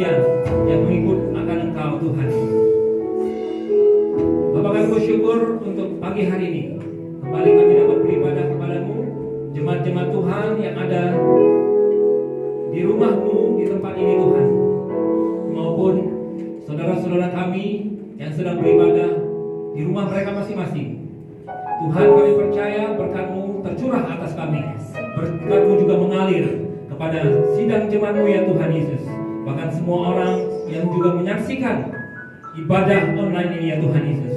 setia yang mengikut akan Engkau Tuhan. Bapak kami bersyukur untuk pagi hari ini kembali kami dapat beribadah kepadamu, jemaat-jemaat Tuhan yang ada di rumahmu di tempat ini Tuhan, maupun saudara-saudara kami yang sedang beribadah di rumah mereka masing-masing. Tuhan, kami percaya berkat-Mu tercurah atas kami, berkat-Mu juga mengalir kepada sidang jemaat-Mu ya Tuhan Yesus. Bahkan semua orang yang juga menyaksikan ibadah online ini ya Tuhan Yesus,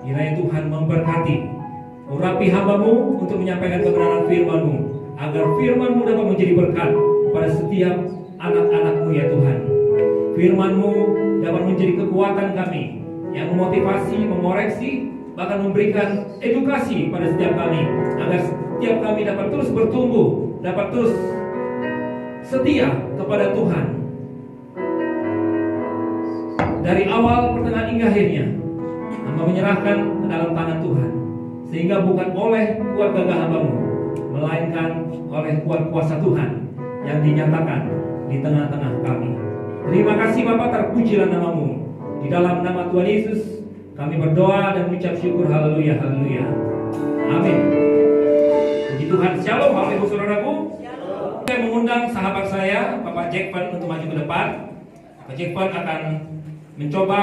kiranya Tuhan memberkati, urapi hamba-Mu untuk menyampaikan kebenaran firman-Mu, agar firman-Mu dapat menjadi berkat kepada setiap anak-anak-Mu ya Tuhan. Firman-Mu dapat menjadi kekuatan kami yang memotivasi, mengoreksi, bahkan memberikan edukasi pada setiap kami, agar setiap kami dapat terus bertumbuh, dapat terus setia kepada Tuhan dari awal, pertengahan hingga akhirnya. Hamba menyerahkan ke dalam tangan Tuhan, sehingga bukan oleh kuat gagah hamba-Mu, melainkan oleh kuat kuasa Tuhan yang dinyatakan di tengah-tengah kami. Terima kasih Bapa, terpujilah nama-Mu. Di dalam nama Tuhan Yesus kami berdoa dan mengucap syukur. Haleluya, haleluya, amin. Puji Tuhan. Shalom Bapak Ibu Saudaraku. Saya mengundang sahabat saya Bapak Jackpan untuk maju ke depan. Bapak Jackpan akan mencoba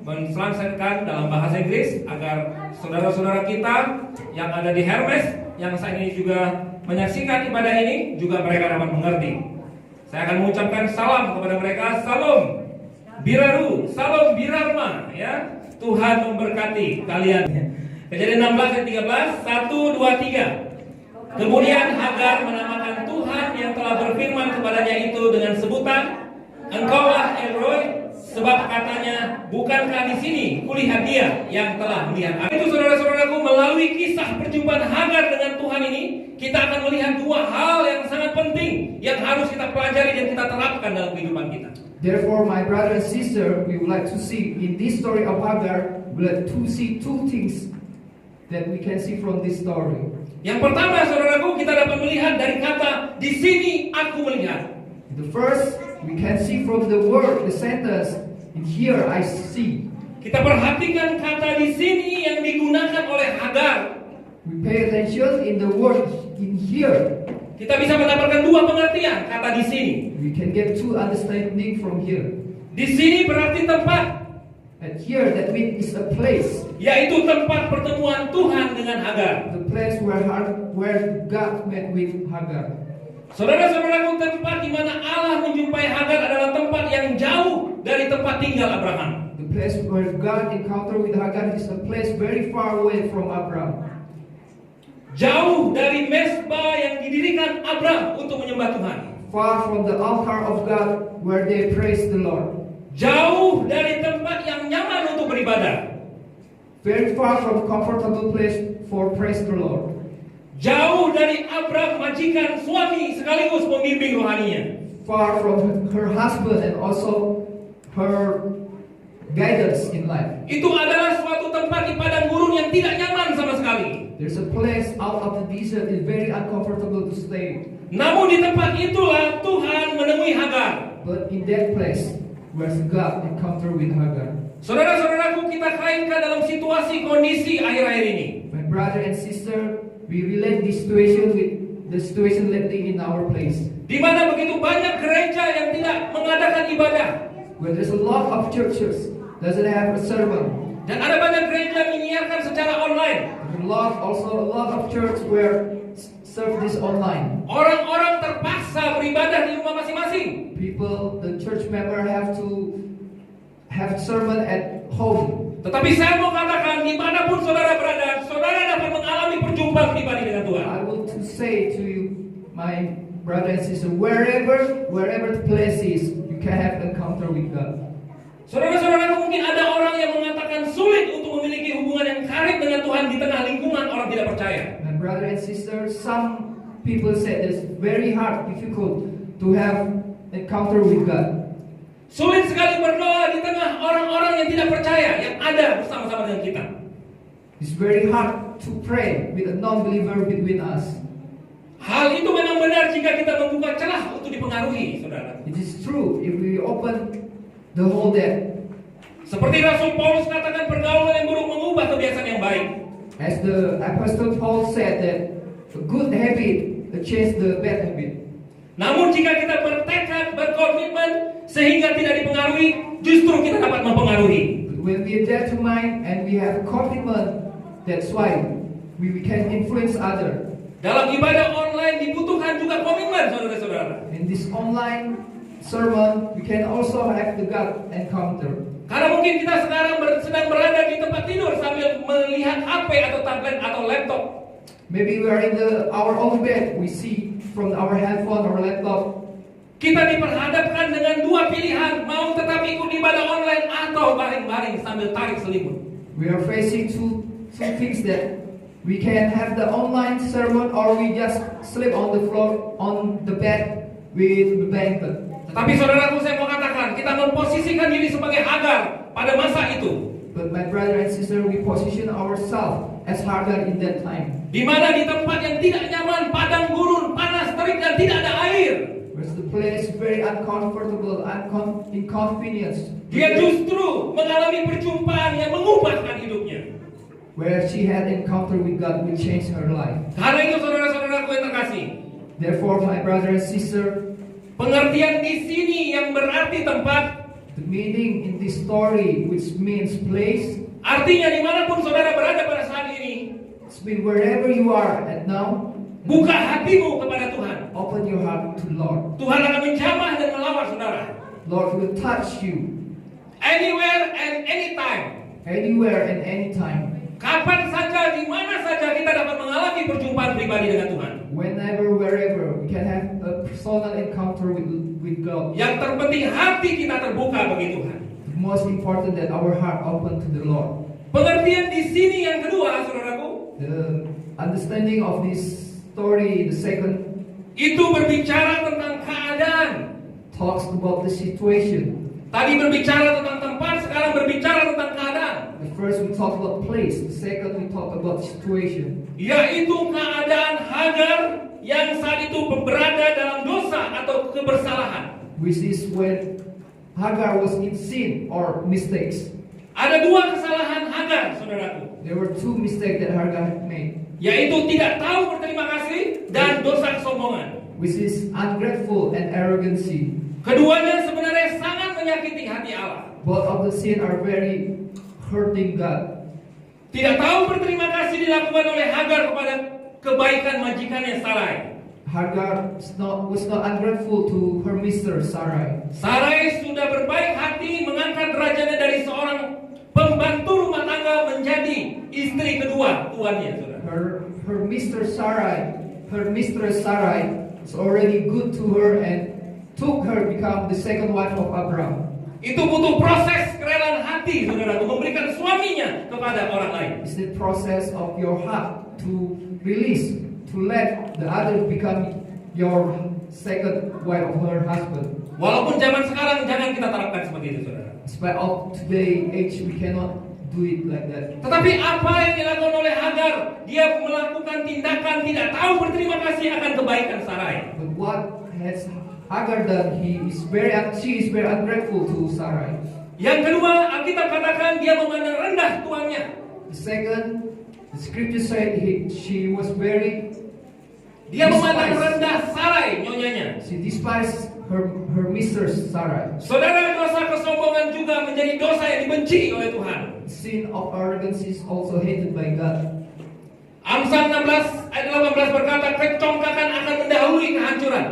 mentranslatkan dalam bahasa Inggris agar saudara-saudara kita yang ada di Hermes, yang saat ini juga menyaksikan ibadah ini, juga mereka dapat mengerti. Saya akan mengucapkan salam kepada mereka. Salam Biraru, salam Birarma, ya. Tuhan memberkati kalian. Kejadian 16 ayat 13, 1, 2, 3. Kemudian Hagar menamakan Tuhan yang telah berfirman kepadanya itu dengan sebutan, Engkaulah El-Roi, sebab katanya, bukankah di sini kulihat dia yang telah melihat aku. Itu saudara-saudaraku, melalui kisah perjumpaan Hagar dengan Tuhan ini, kita akan melihat dua hal yang sangat penting yang harus kita pelajari dan kita terapkan dalam kehidupan kita. Therefore, my brother and sister, we would like to see in this story of Hagar, we would like to see two things that we can see from this story. Yang pertama, saudaraku, kita dapat melihat dari kata di sini aku melihat. The first, we can see from the word, the sentence, in here I see. Kita perhatikan kata di sini yang digunakan oleh Hagar. We pay attention in the word in here. Kita bisa mendapatkan dua pengertian kata di sini. We can get two understanding from here. Di sini berarti tempat, And here, that means it's a place. yaitu tempat pertemuan Tuhan dengan Hagar. The place where God met with Hagar. Saudara-saudaraku, tempat di mana Allah menjumpai Hagar adalah tempat yang jauh dari tempat tinggal Abraham. The place where God encountered with Hagar is a place very far away from Abraham. Jauh dari mezbah yang didirikan Abraham untuk menyembah Tuhan. Far from the altar of God where they praise the Lord. Jauh dari tempat yang nyaman untuk beribadah. Very far from comfortable place for praise the Lord. Jauh dari Abraham, majikan, suami sekaligus pembimbing rohaninya. Far from her husband and also her guidance in life. Itu adalah suatu tempat di padang gurun yang tidak nyaman sama sekali. There's a place out of the desert is very uncomfortable to stay. Namun di tempat itulah Tuhan menemui Hagar. But in that place, where's God encounter with Hagar. Saudara-saudaraku, kita kaitkan dalam situasi kondisi akhir-akhir ini. My brother and sister, we relate this situation with the situation lately in our place. Di mana begitu banyak gereja yang tidak mengadakan ibadah. Where there's a lot of churches doesn't have a sermon. Dan ada banyak gereja menyiarkan secara online. Also a lot of church where serve this online. Orang-orang terpaksa beribadah di rumah masing-masing. People, the church member have to have sermon at home. Tetapi saya mau katakan, dimanapun saudara berada, saudara dapat mengalami perjumpaan pribadi dengan Tuhan. I want to say to you, my brother and sister, wherever the place is, you can have encounter with God. Saudara-saudara, mungkin ada orang yang mengatakan sulit untuk memiliki hubungan yang karib dengan Tuhan di tengah lingkungan orang tidak percaya. My brother and sister, some people say it's very hard, difficult to have encounter with God. Sulit sekali berdoa di tengah orang-orang yang tidak percaya yang ada bersama-sama dengan kita. It's very hard to pray with a non-believer between us. Hal itu memang benar jika kita membuka celah untuk dipengaruhi, saudara. It is true if we open the whole that. Seperti Rasul Paulus katakan, pergaulan yang buruk mengubah kebiasaan yang baik. As the Apostle Paul said that a good habit changes the bad habit. Namun jika kita bertekad, berkomitmen sehingga tidak dipengaruhi, justru kita dapat mempengaruhi. But when we determine and we have commitment, that's why we can influence others. Dalam ibadah online dibutuhkan juga komitmen, saudara-saudara. In this online sermon, we can also have the God encounter. Karena mungkin kita sekarang sedang berada di tempat tidur sambil melihat HP atau tablet atau laptop. Maybe we are in our own bed. We see from our handphone or laptop. Kita diperhadapkan dengan dua pilihan, mau tetap ikut ibadah online atau baring-baring sambil tarik selimut. We are facing two things that we can have the online sermon or we just sleep on the floor on the bed with the blanket. Tetapi saudaraku, saya mau katakan, kita memposisikan diri sebagai Hagar pada masa itu. But my brother and sister, we position ourselves as Hagar in that time. Di mana di tempat yang tidak nyaman, padang gurun, panas, terik dan tidak ada air. Whereas the place very uncomfortable, inconvenience. Dia justru mengalami perjumpaan yang mengubahkan hidupnya. Where she had encounter with God will change her life. Karena itu saudara-saudaraku yang terkasih, Therefore, my brother and sister, pengertian di sini yang berarti tempat, the meaning in this story, which means place, artinya dimanapun saudara berada pada saat ini, it's mean wherever you are at now, buka hatimu kepada Tuhan. open your heart to Lord. Tuhan akan menjamah dan melawat saudara. Lord will touch you Anywhere and anytime. anywhere and anytime. Kapan saja, di mana saja kita dapat mengalami perjumpaan pribadi dengan Tuhan. Whenever, wherever, we can have a personal encounter with God. Yang terpenting hati kita terbuka bagi Tuhan. The most important that our heart open to the Lord. Pengertian di sini yang kedua, saudaraku, The understanding of this story, the second, itu berbicara tentang keadaan. talks about the situation. Tadi berbicara tentang tempat, sekarang berbicara tentang keadaan. The first we talk about place, the second we talk about situation. Yaitu keadaan Hagar yang saat itu berada dalam dosa atau kebersalahan. Which is when Hagar was in sin or mistakes. Ada dua kesalahan Hagar, saudaraku. There were two mistakes that Hagar had made. Yaitu tidak tahu berterima kasih dan dosa kesombongan. Which is ungrateful and arrogancy. Keduanya sebenarnya sangat menyakiti hati Allah. Both of the sin are very hurting God. Tidak tahu berterima kasih dilakukan oleh Hagar kepada kebaikan majikannya Sarai. Hagar was not ungrateful to her mistress Sarai. Sarai sudah berbaik hati mengangkat derajatnya dari seorang pembantu rumah tangga menjadi istri kedua tuannya, saudara. Her mistress Sarai was already good to her and took her become the second wife of Abraham. Itu butuh proses kerelaan hati, saudara, untuk memberikan suaminya kepada orang lain. It's the process of your heart to release, to let the other become your second wife of her husband. Walaupun zaman sekarang jangan kita terapkan seperti itu, saudara. Despite of today age, we cannot do it like that. Tetapi apa yang dilakukan oleh Hagar? Dia melakukan tindakan tidak tahu berterima kasih akan kebaikan Sarai. But what has Hagar done? She is very ungrateful to Sarai. Yang kedua, Alkitab katakan dia memandang rendah tuannya. The second, the scripture said she was very. Dia memandang rendah Sarai, nyonyanya. She despised her mistress Sarai. Saudara, dosa kesombongan juga menjadi dosa yang dibenci oleh Tuhan. Sin of arrogance is also hated by God. Amsal 16 ayat 18 berkata, kecongkakan akan mendahului kehancuran.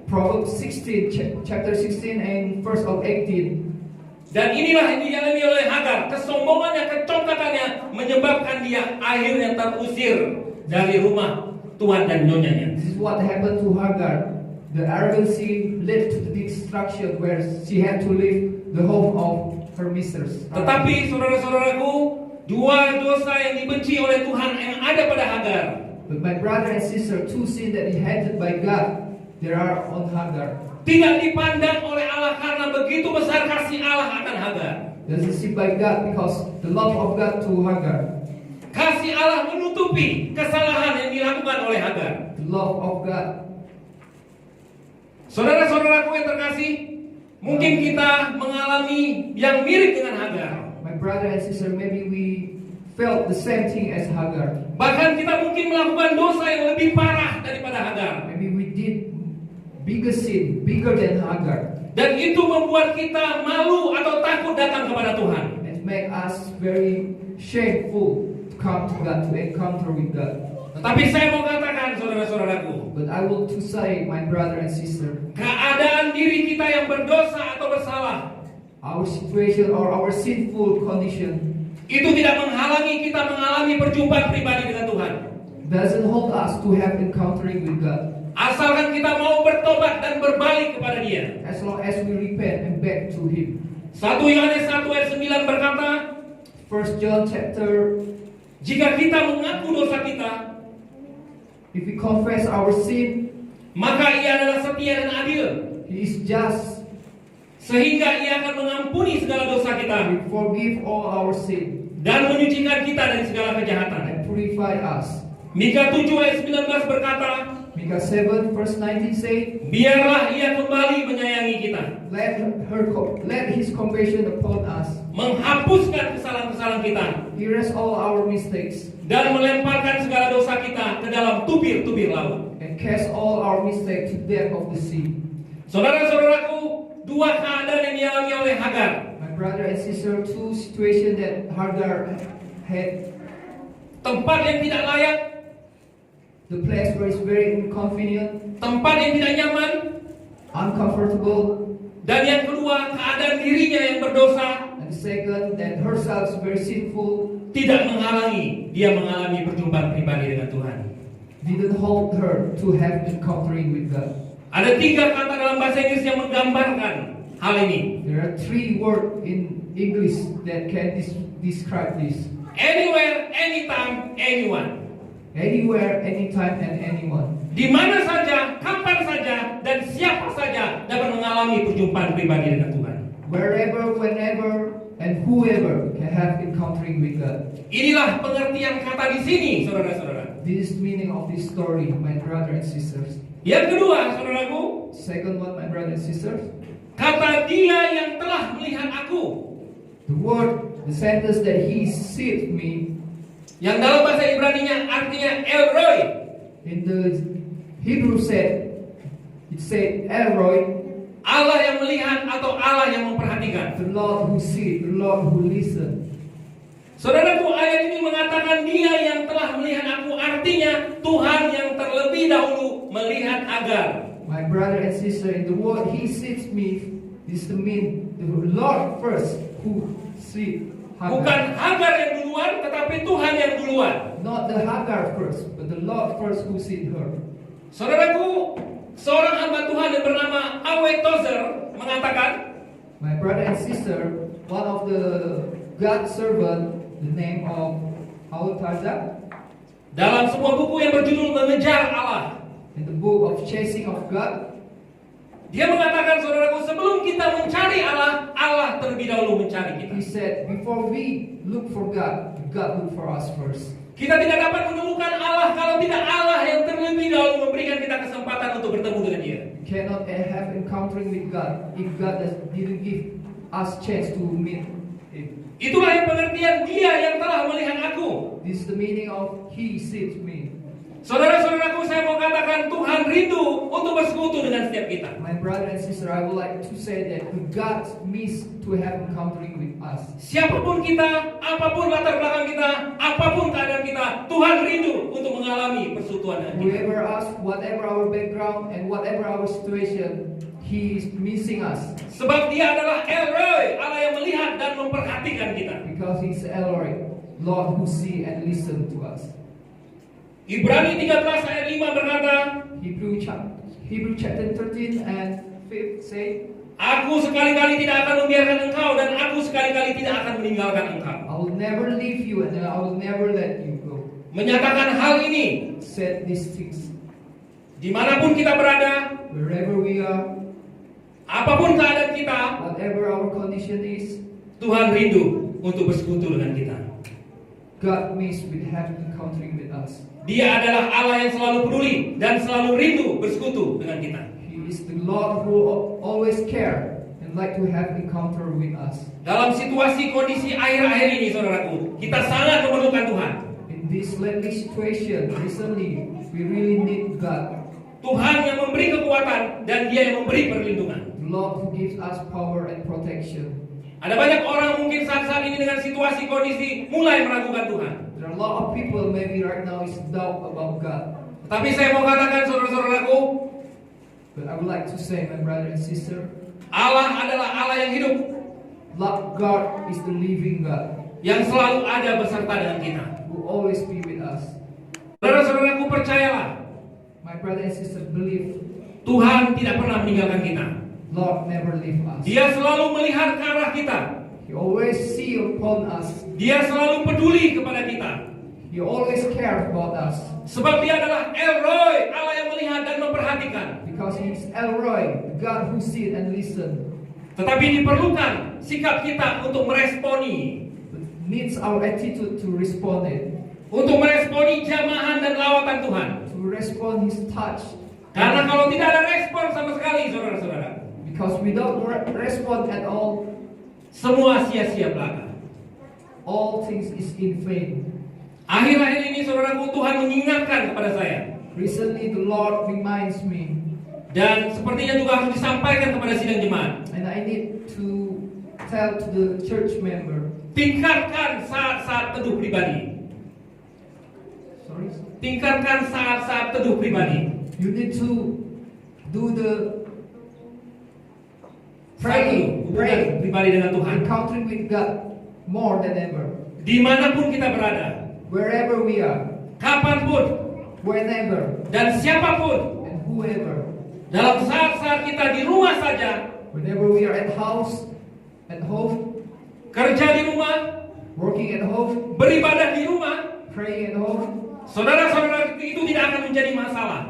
Proverbs 16, chapter 16 and verse of 18. Dan inilah yang dialami oleh Hagar. Kesombongannya, kecongkakannya menyebabkan dia akhirnya terusir dari rumah tuan dan nyonyanya. This is what happened to Hagar. The arrogancy led to the destruction where she had to leave the home of her mistress. Tetapi saudara-saudaraku, dua dosa yang dibenci oleh Tuhan yang ada pada Hagar. But my brother and sister, two sins that is hated by God, there are on Hagar. Tidak dipandang oleh Allah karena begitu besar kasih Allah akan Hagar. Doesn't see by God because the love of God to Hagar. Kasih Allah menutupi kesalahan yang dilakukan oleh Hagar. The love of God. Saudara-saudaraku yang terkasih, Mungkin kita mengalami yang mirip dengan Hagar. My brother and sister, maybe we felt the same thing as Hagar. Bahkan kita mungkin melakukan dosa yang lebih parah daripada Hagar. Maybe we did bigger sin, bigger than Hagar. Dan itu membuat kita malu atau takut datang kepada Tuhan. And make us very shameful to come to God, to encounter with God. Tetapi saya mau katakan, saudara-saudaraku, But I will to say, my brother and sister, keadaan diri kita yang berdosa atau bersalah, our situation or our sinful condition itu tidak menghalangi kita mengalami perjumpaan pribadi dengan Tuhan. doesn't hold us to have encountering with God. Asalkan kita mau bertobat dan berbalik kepada Dia. As long as we repent and back to Him. 1 Yohanes 1 ayat 9 berkata, 1 John chapter, jika kita mengaku dosa kita, if we confess our sin, maka Ia adalah setia dan adil, He is just, sehingga Ia akan mengampuni segala dosa kita He forgive all our sin dan menyucikan kita dari segala kejahatan. and purify us. Mika 7 ayat 19 berkata, Micah 7 verse 19 say, biarlah Ia kembali menyayangi kita, let His compassion upon us, menghapuskan kesalahan-kesalahan kita, erase all our mistakes, dan melemparkan segala dosa kita ke dalam tubir-tubir laut. and cast all our mistakes to depth of the sea. Saudara-saudaraku, dua keadaan yang dialami oleh Hagar. My brother and sister, two situations that Hagar had. Tempat yang tidak layak, The place where it's very inconvenient, tempat yang tidak nyaman, uncomfortable, dan yang kedua keadaan dirinya yang berdosa and the second, that herself is very sinful, tidak menghalangi dia mengalami perjumpaan pribadi dengan Tuhan. didn't hold her to have encountering with God. Ada 3 kata dalam bahasa Inggris yang menggambarkan hal ini. There are 3 words in English that can describe this. Anywhere, anytime, anyone. Anywhere, anytime, and anyone. Di mana saja, kapan saja, dan siapa saja dapat mengalami perjumpaan pribadi dengan Tuhan. Wherever, whenever, and whoever can have encountering with God. Inilah pengertian kata di sini, saudara-saudara. This is meaning of this story, my brother and sisters. Yang kedua, saudaraku, Second one, my brother and sisters. kata Dia yang telah melihat aku. The word, the sentence that He sees me, Yang dalam bahasa Ibrani-nya artinya El Roi. in the Hebrew it said Elroy, Allah yang melihat atau Allah yang memperhatikan. the Lord who sees, the Lord who listens. Saudaraku, ayat ini mengatakan Dia yang telah melihat aku, artinya Tuhan yang terlebih dahulu melihat Hagar. My brother and sister, in the word He sees me, this mean the Lord first who sees Bukan Hagar. Hagar yang duluan, tetapi Tuhan yang duluan. Not the Hagar first, but the Lord first who sees her. Saudaraku, seorang hamba Tuhan yang bernama Awe Tozer mengatakan, My brother and sister, one of the God servant, the name of Al-Taza, dalam sebuah buku yang berjudul Mengejar Allah, in the book of Chasing of God, dia mengatakan, saudaraku, sebelum kita mencari Allah, Allah terlebih dahulu mencari kita. he said, before we look for God, God look for us first. Kita tidak dapat menemukan Allah kalau tidak Allah yang terlebih dahulu memberikan kita kesempatan untuk bertemu dengan Dia. We cannot have encountering with God if God didn't give us chance to meet Him. Itulah yang pengertian Dia yang telah melihat aku. This is the meaning of He sees me. Saudara-saudaraku, saya mau katakan Tuhan rindu untuk bersekutu dengan setiap kita. My brother and sister, I would like to say that God miss to have encountering with us. Siapapun kita, apapun latar belakang kita, apapun keadaan kita, Tuhan rindu untuk mengalami persekutuan dengan kita. Whoever us, whatever our background and whatever our situation, He is missing us Sebab Dia adalah El Roi, Allah yang melihat dan memperhatikan kita. because He's Elroy, Lord who see and listen to us. Ibrani 13 ayat 5 berkata, Hebrew chapter 13 and 5 say, Aku sekali-kali tidak akan membiarkan engkau dan aku sekali-kali tidak akan meninggalkan engkau. I will never leave you and I will never let you go. Menyatakan hal ini, Said these things. dimanapun kita berada, Wherever we are, apapun keadaan kita, whatever our condition is, Tuhan rindu untuk bersekutu dengan kita. God means with having encountering with us. Dia adalah Allah yang selalu peduli dan selalu rindu bersekutu dengan kita. He is the Lord who always care and would like to have encounter with us. Dalam situasi kondisi akhir-akhir ini, saudaraku, kita sangat memerlukan Tuhan. In this lately situation, recently, we really need God. Tuhan yang memberi kekuatan dan Dia yang memberi perlindungan. The Lord who gives us power and protection. Ada banyak orang mungkin saat-saat ini dengan situasi kondisi mulai meragukan Tuhan. There are a lot of people maybe right now is doubt about God. Tapi saya mau katakan, saudara-saudaraku, But I would like to say, my brother and sister, Allah adalah Allah yang hidup, God is the living God yang selalu ada beserta dengan kita. who always be with us. Saudara-saudaraku, percayalah, My brother and sister, believe Tuhan tidak pernah meninggalkan kita. Lord never leave us. Dia selalu melihat ke arah kita. He always see upon us. Dia selalu peduli kepada kita. He always care about us. Sebab Dia adalah El Roy, Allah yang melihat dan memperhatikan. Because He is El Roy, God who see and listen. Tetapi diperlukan sikap kita untuk meresponi, But needs our attitude to respond it. untuk meresponi jamahan dan lawatan Tuhan. To respond His touch. Karena kalau tidak ada respon sama sekali, saudara-saudara, Because without respond at all, semua sia-sia belaka. all things is in vain. Akhir-akhir ini, saudaraku, Tuhan mengingatkan kepada saya. Recently the Lord reminds me, Dan sepertinya juga harus disampaikan kepada sidang jemaat. and I need to tell to the church member. Tingkatkan saat-saat teduh pribadi. Sorry. Tingkatkan saat-saat teduh pribadi. You need to do the Saat teduh, hubungan pray, pribadi dengan Tuhan. encountering with God more than ever. Dimanapun kita berada, Wherever we are, kapanpun, whenever, dan siapapun, and whoever. dalam saat-saat kita di rumah saja, Whenever we are at house, at home, kerja di rumah, working at home, beribadah di rumah, praying at home, saudara-saudara, itu tidak akan menjadi masalah.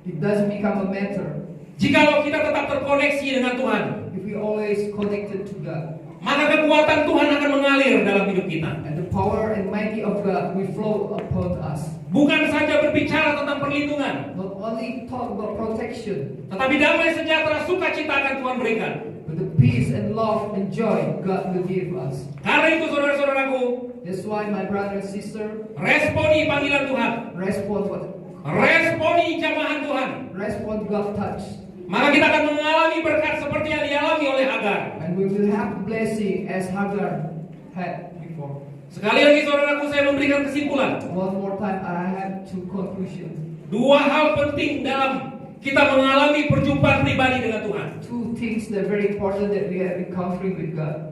it doesn't become a matter. Jikalau kita tetap terkoneksi dengan Tuhan, If we always connected to God, maka kekuatan Tuhan akan mengalir dalam hidup kita. and the power and mighty of God will flow upon us. Bukan saja berbicara tentang perlindungan, Not only talk about protection, tetapi damai sejahtera sukacita akan Tuhan berikan. but the peace and love and joy God will give us. Karena itu, saudara-saudaraku, That's why my brother and sister, responi panggilan Tuhan, respond what? responi jamahan Tuhan. Respond God touch. Maka kita akan mengalami berkat seperti yang dialami oleh Hagar. And we will have blessing as Hagar had before. Sekali lagi, saudaraku, saya memberikan kesimpulan. One more time, I have two conclusions. Dua hal penting dalam kita mengalami perjumpaan pribadi dengan Tuhan. Two things that are very important that we are encountering with God.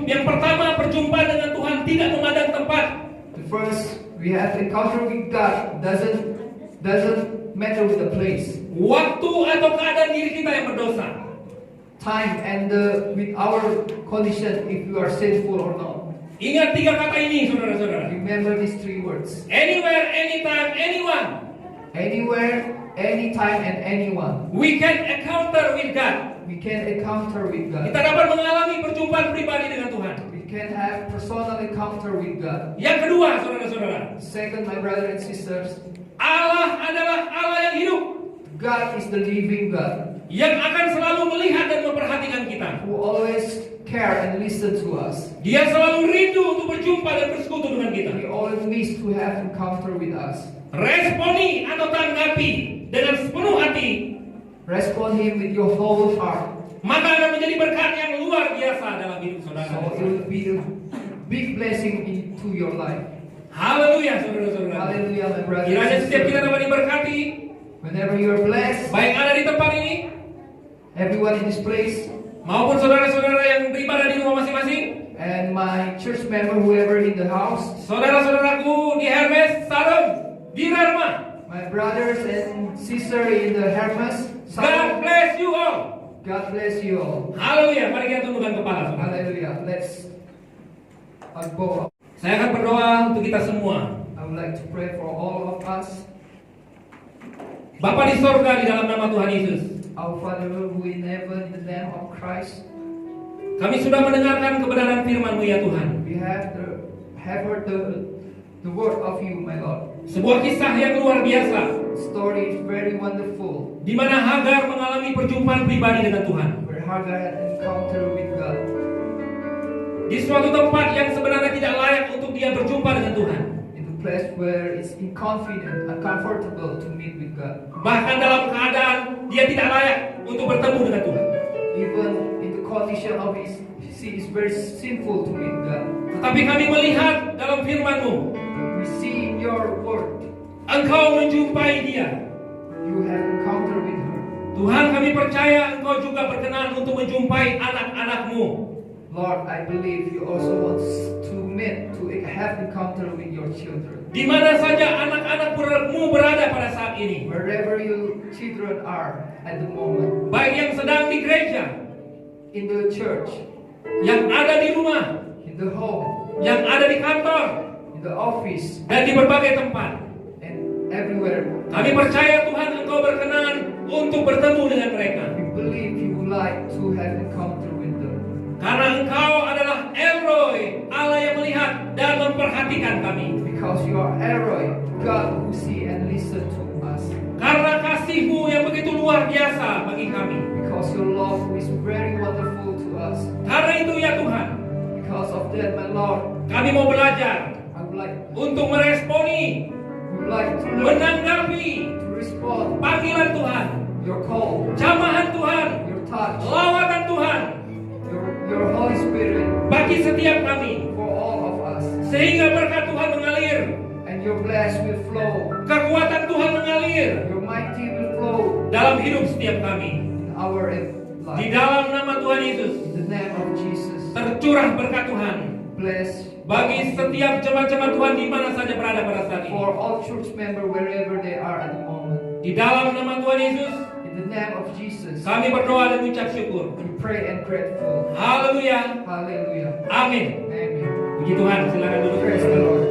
Yang pertama, perjumpaan dengan Tuhan tidak memandang tempat. The first, we have encounter with God doesn't matter with the place, Waktu atau keadaan diri kita yang berdosa. time, and with our condition if you are sinful or not. Ingat tiga kata ini, saudara-saudara. Remember these three words: Anywhere, anytime, anyone. anywhere, anytime, and anyone. We can encounter with God. We can encounter with God. Kita dapat mengalami perjumpaan pribadi dengan Tuhan. We can have personal encounter with God. Yang kedua, saudara-saudara, Second, my brother and sisters, Allah adalah Allah yang hidup, God is the living God yang akan selalu melihat dan memperhatikan kita. who always care and listen to us. Dia selalu rindu untuk berjumpa dan bersekutu dengan kita. He always wish to have encounter with us. Responi atau tanggapi dengan sepenuh hati, Respond Him with your whole heart. maka akan menjadi berkat yang luar biasa dalam hidup saudara. So it will be a big blessing into your life. Haleluya, saudara-saudara. Hallelujah, my brother. Kiranya setiap kita dapat diberkati, Whenever you are blessed, baik ada di tempat ini everyone in this place, maupun saudara-saudara yang beribadah di rumah masing-masing, and my church member, whoever in the house, saudara-saudaraku di Hermes, Sarum, di Dharma. my brothers and sister in the Hermes, God bless you all. God bless you all. Haleluya, mari kita tundukkan kepala, saudara. Hallelujah. Let's bow up. Saya akan berdoa untuk kita semua. I would like to pray for all of us. Bapa di sorga, di dalam nama Tuhan Yesus, Our Father who in heaven, in the name of Christ, kami sudah mendengarkan kebenaran firman-Mu ya Tuhan. we have heard the word of you, my Lord. Sebuah kisah yang luar biasa story is very wonderful, di mana Hagar mengalami perjumpaan pribadi dengan Tuhan. where Hagar had an encounter with God. Di suatu tempat yang sebenarnya tidak layak untuk dia berjumpa dengan Tuhan. In the place where it's inconvenient, uncomfortable to meet with God. Bahkan dalam keadaan dia tidak layak untuk bertemu dengan Tuhan. Even in the condition of his, she is very sinful to meet God. Tetapi kami melihat dalam firman-Mu, We see in your word, Engkau menjumpai dia. you have encounter with her. Tuhan, kami percaya Engkau juga berkenan untuk menjumpai anak-anak-Mu. Lord, I believe you also want to meet, to have encounter with your children. Di mana saja anak-anak-Mu berada pada saat ini. Wherever your children are at the moment, Baik yang sedang di gereja, in the church, yang ada di rumah, in the home, yang ada di kantor, in the office, dan di berbagai tempat. and everywhere. Kami percaya Tuhan Engkau berkenan untuk bertemu dengan mereka. We believe you would like to have encounter with them. Karena Engkau adalah Elroy, Allah yang melihat dan memperhatikan kami. Because you are Elroy, God who see and listen to us. Karena kasih-Mu yang begitu luar biasa bagi kami. Because your love is very wonderful to us. Karena itu ya Tuhan, Because of that, my Lord, kami mau belajar I would like, untuk meresponi, we would like to learn menanggapi to respond panggilan Tuhan, your call, jamahan Tuhan, your touch, lawatan Tuhan your Holy Spirit bagi setiap kami. for all of us. Sehingga berkat Tuhan mengalir, And your bless will flow, kekuatan Tuhan mengalir your mighty will flow dalam hidup setiap kami. in our Di life. dalam nama Tuhan Yesus, In the name of Jesus, tercurah berkat Tuhan bless bagi setiap jemaat-jemaat Tuhan di mana saja berada pada saat ini. for all church members wherever they are at the moment. Di dalam nama Tuhan Yesus, In the name of Jesus, kami berdoa dan ucap syukur. we pray and grateful. Haleluya. Hallelujah. Amin. Amen. Puji Tuhan, silakan duduk. Praise the Lord.